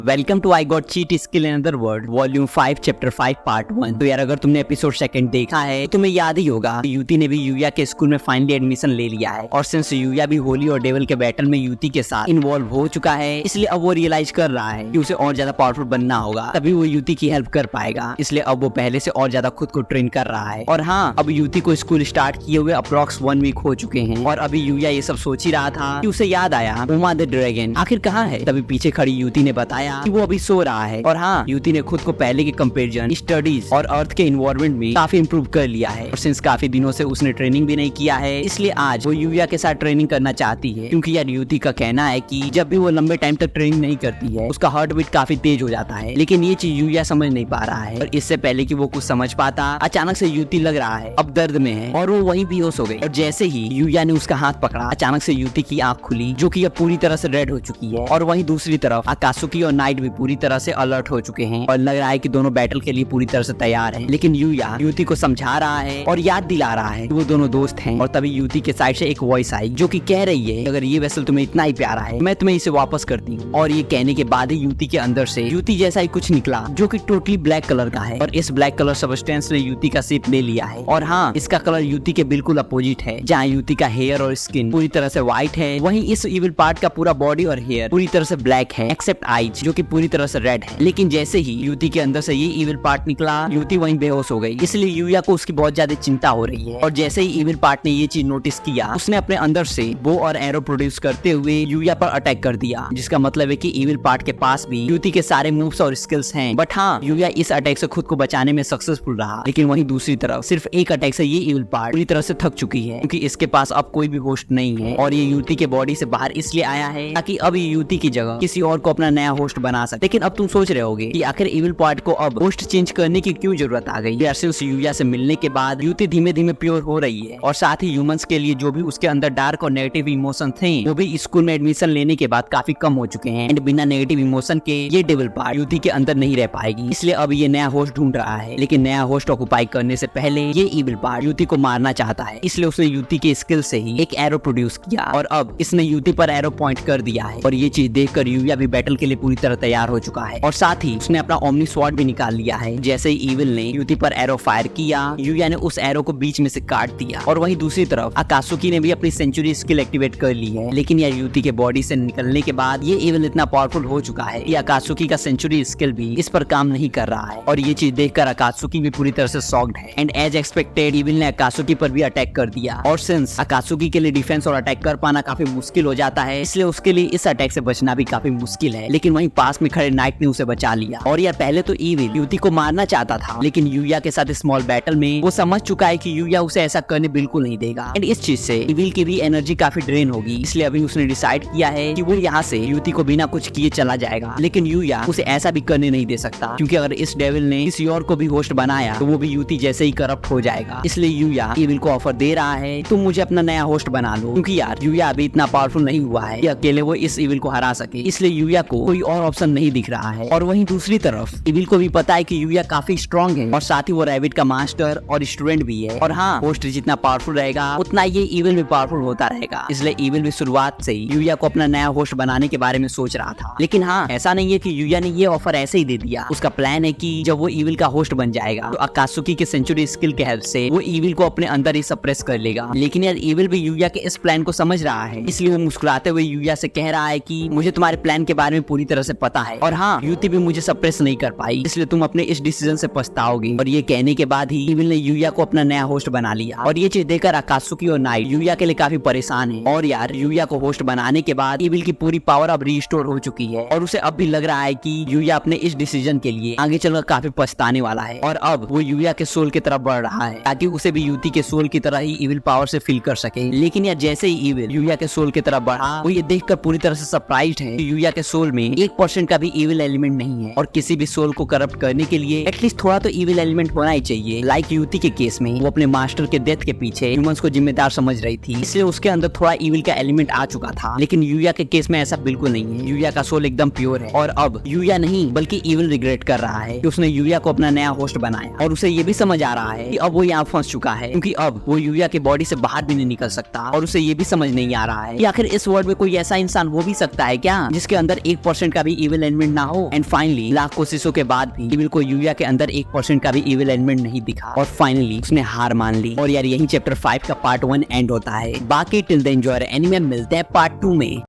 Welcome to I got cheat skill in other world volume 5 chapter 5 part 1। तो यार अगर तुमने एपिसोड सेकंड देखा है तो तुम्हें याद ही होगा युति ने भी यूया के स्कूल में फाइनली एडमिशन ले लिया है। और सिंस यूया भी होली और डेविल के बैटल में युति के साथ इन्वॉल्व हो चुका है, इसलिए अब वो रियलाइज कर रहा है कि उसे और ज्यादा पावरफुल बनना होगा, तभी वो युति की हेल्प कर पाएगा। इसलिए अब वो पहले से और ज्यादा खुद को ट्रेन कर रहा है। और हाँ, अब युति को स्कूल स्टार्ट किए हुए अप्रॉक्स 1 वीक हो चुके हैं और अभी यूया ये सब सोच ही रहा था कि उसे याद आया उमा द ड्रैगन आखिर कहाँ है। तभी पीछे खड़ी युति ने बताया कि वो अभी सो रहा है। और हाँ, युति ने खुद को पहले के कंपैरिजन स्टडीज और अर्थ के एनवायरनमेंट में काफी इंप्रूव कर लिया है। और सिंस काफी दिनों से उसने ट्रेनिंग भी नहीं किया है, इसलिए आज वो यूया के साथ ट्रेनिंग करना चाहती है। क्योंकि यार युति का कहना है कि जब भी वो लंबे टाइम तक ट्रेनिंग नहीं करती है उसका हार्ट बीट काफी तेज हो जाता है। लेकिन ये चीज यूया समझ नहीं पा रहा है। और इससे पहले कि वो कुछ समझ पाता, अचानक से युति लग रहा है अब दर्द में है और वो वहीं बेहोश हो गई। और जैसे ही यूया ने उसका हाथ पकड़ा, अचानक से युति की आंख खुली, जो कि अब पूरी तरह से रेड हो चुकी है। और वहीं दूसरी तरफ अकात्सुकी और नाइट भी पूरी तरह से अलर्ट हो चुके हैं और लग रहा है कि दोनों बैटल के लिए पूरी तरह से तैयार हैं। लेकिन यूया युति को समझा रहा है और याद दिला रहा है कि वो दोनों दोस्त हैं। और तभी युति के साइड से एक वॉइस आई जो कि कह रही है, अगर ये वेसल तुम्हें इतना ही प्यारा है मैं तुम्हें इसे वापस करती हूँ। और ये कहने के बाद ही युति के अंदर से युति जैसा ही कुछ निकला जो कि टोटली ब्लैक कलर का है। और इस ब्लैक कलर सब्सटेंस ने युति का शेप ले लिया है। और हाँ, इसका कलर युति के बिल्कुल अपोजिट है। जहाँ युति का हेयर और स्किन पूरी तरह से व्हाइट है, वहीं इस इविल पार्ट का पूरा बॉडी और हेयर पूरी तरह से ब्लैक है, एक्सेप्ट आईज जो कि पूरी तरह से रेड है। लेकिन जैसे ही युति के अंदर से ये इविल पार्ट निकला, युति वहीं बेहोश हो गई। इसलिए यूया को उसकी बहुत ज्यादा चिंता हो रही है। और जैसे ही इविल पार्ट ने ये चीज नोटिस किया, उसने अपने अंदर से बो और एरो प्रोड्यूस करते हुए यूया पर अटैक कर दिया। जिसका मतलब है कि इविल पार्ट के पास भी युति के सारे मूव्स और स्किल्स हैं। बट हाँ, यूया इस अटैक से खुद को बचाने में सक्सेसफुल रहा। लेकिन वहीं दूसरी तरफ सिर्फ एक अटैक से ये इविल पार्ट पूरी तरह से थक चुकी है, क्योंकि इसके पास अब कोई भी होस्ट नहीं है। और ये युति के बॉडी से बाहर इसलिए आया है ताकि अब ये युति की जगह किसी और को अपना नया होस्ट बना सके। लेकिन अब तुम सोच रहे होगे कि आखिर इविल पार्ट को अब होस्ट चेंज करने की क्यों जरूरत आ गई। सिंस यूया से मिलने के बाद युति धीमे धीमे प्योर हो रही है। और साथ ही ह्यूमंस के लिए जो भी उसके अंदर डार्क और नेगेटिव इमोशन थे, वो भी स्कूल में एडमिशन लेने के बाद काफी कम हो चुके हैं। एंड बिना नेगेटिव इमोशन के ये डेविल पार्ट युति के अंदर नहीं रह पाएगी। इसलिए अब ये नया होस्ट ढूंढ रहा है। लेकिन नया होस्ट ऑक्युपाई करने से पहले ये इविल पार्ट युति को मारना चाहता है। इसलिए उसने युति के स्किल से ही एक एरो प्रोड्यूस किया और अब इसने युति पर एरो पॉइंट कर दिया है। और ये चीज देखकर यूया भी बैटल के लिए पूरी तरह तैयार हो चुका है। और साथ ही उसने अपना ओमनी स्वॉर्ड भी निकाल लिया है। जैसे ही इविल ने युति पर एरो फायर किया, यूया ने उस एरो को बीच में से काट दिया। और वहीं दूसरी तरफ अकात्सुकी ने भी अपनी सेंचुरी स्किल एक्टिवेट कर ली है। लेकिन यार युति के बॉडी से निकलने के बाद ये इविल इतना पावरफुल हो चुका है कि अकात्सुकी का सेंचुरी स्किल भी इस पर काम नहीं कर रहा है। और ये चीज देखकर अकात्सुकी भी पूरी तरह से शॉक्ड है। एंड एज एक्सपेक्टेड इविल ने अकात्सुकी पर भी अटैक कर दिया। और सिंस अकात्सुकी के लिए डिफेंस और अटैक कर पाना काफी मुश्किल हो जाता है, इसलिए उसके लिए इस अटैक से बचना भी काफी मुश्किल है। लेकिन वहीं पास में खड़े नाइट ने उसे बचा लिया। और यार पहले तो इविल युति को मारना चाहता था, लेकिन यूया के साथ स्मॉल बैटल में वो समझ चुका है कि यूया उसे ऐसा करने बिल्कुल नहीं देगा। एंड इस चीज से इविल की भी एनर्जी काफी ड्रेन होगी। इसलिए अभी उसने डिसाइड किया है कि वो यहाँ से युति को बिना कुछ किए चला जाएगा। लेकिन यूया उसे ऐसा भी करने नहीं दे सकता, क्योंकि अगर इस डेविल ने किसी और को भी होस्ट बनाया तो वो भी युति जैसे ही करप्ट हो जाएगा। इसलिए यूया इविल को ऑफर दे रहा है, तुम मुझे अपना नया होस्ट बना लो। क्योंकि यार यूया अभी इतना पावरफुल नहीं हुआ है कि अकेले वो इस इविल को हरा सके। इसलिए यूया को कोई और ऑप्शन नहीं दिख रहा है। और वहीं दूसरी तरफ इविल को भी पता है कि यूया काफी स्ट्रॉन्ग है और साथ ही वो रैबिट का मास्टर और स्टूडेंट भी है। और हाँ, होस्ट जितना पावरफुल रहेगा उतना ये इविल भी पावरफुल होता रहेगा। इसलिए इविल भी शुरुआत से ही यूया को अपना नया होस्ट बनाने के बारे में सोच रहा था। लेकिन हाँ, ऐसा नहीं है कि यूया ने ये ऑफर ऐसे ही दे दिया। उसका प्लान है कि जब वो इविल का होस्ट बन जाएगा तो अकात्सुकी के सेंचुरी स्किल के हेल्प से वो इविल को अपने अंदर ही सप्रेस कर लेगा। लेकिन यार इविल भी यूया के इस प्लान को समझ रहा है। इसलिए वो मुस्कुराते हुए यूया से कह रहा है कि मुझे तुम्हारे प्लान के बारे में पूरी तरह से पता है। और हाँ, युति भी मुझे सप्रेस नहीं कर पाई, इसलिए तुम अपने इस डिसीजन से पछताओगे। और ये कहने के बाद ही इविल ने यूया को अपना नया होस्ट बना लिया। और ये चीज देखकर अकात्सुकी और नाइट यूया के लिए काफी परेशान है। और यार यूया को होस्ट बनाने के बाद इविल की पूरी पावर अब रिस्टोर हो चुकी है। और उसे अब भी लग रहा है कि यूया अपने इस डिसीजन के लिए आगे चलकर काफी पछताने वाला है। और अब वो यूया के सोल की तरफ बढ़ रहा है ताकि उसे भी युति के सोल की तरह ही इविल पावर से फील कर सके। लेकिन यार जैसे ही इविल यूया के सोल की तरफ बढ़ा, वो ये देखकर पूरी तरह से सरप्राइज्ड है कि यूया के सोल में 1% का भी इविल एलिमेंट नहीं है। और किसी भी सोल को करप्ट करने के लिए एटलीस्ट थोड़ा तो इविल एलिमेंट होना ही चाहिए। लाइक युति के केस में वो अपने मास्टर के डेथ के पीछे ह्यूमंस को जिम्मेदार समझ रही थी, इसलिए उसके अंदर थोड़ा इविल का एलिमेंट आ चुका था। लेकिन यूया के केस में ऐसा बिल्कुल नहीं है। यूया का सोल एकदम प्योर है। और अब यूया नहीं बल्कि इविल रिग्रेट कर रहा है कि उसने यूया को अपना नया होस्ट बनाया। और उसे ये भी समझ आ रहा है कि अब वो यहाँ फंस चुका है, क्योंकि अब वो यूया के बॉडी से बाहर भी नहीं निकल सकता। और उसे ये भी समझ नहीं आ रहा है कि आखिर इस वर्ल्ड में कोई ऐसा इंसान हो भी सकता है क्या जिसके अंदर 1% का भी भी इविल एलिमेंट ना हो। एंड फाइनली लाख कोशिशों के बाद भी इविल को यूया के अंदर 1% का भी इविल एलिमेंट नहीं दिखा और फाइनली उसने हार मान ली। और यार यही चैप्टर 5 का पार्ट 1 एंड होता है। बाकी टिल द एंजॉय एनीमे, मिलते हैं पार्ट 2 में।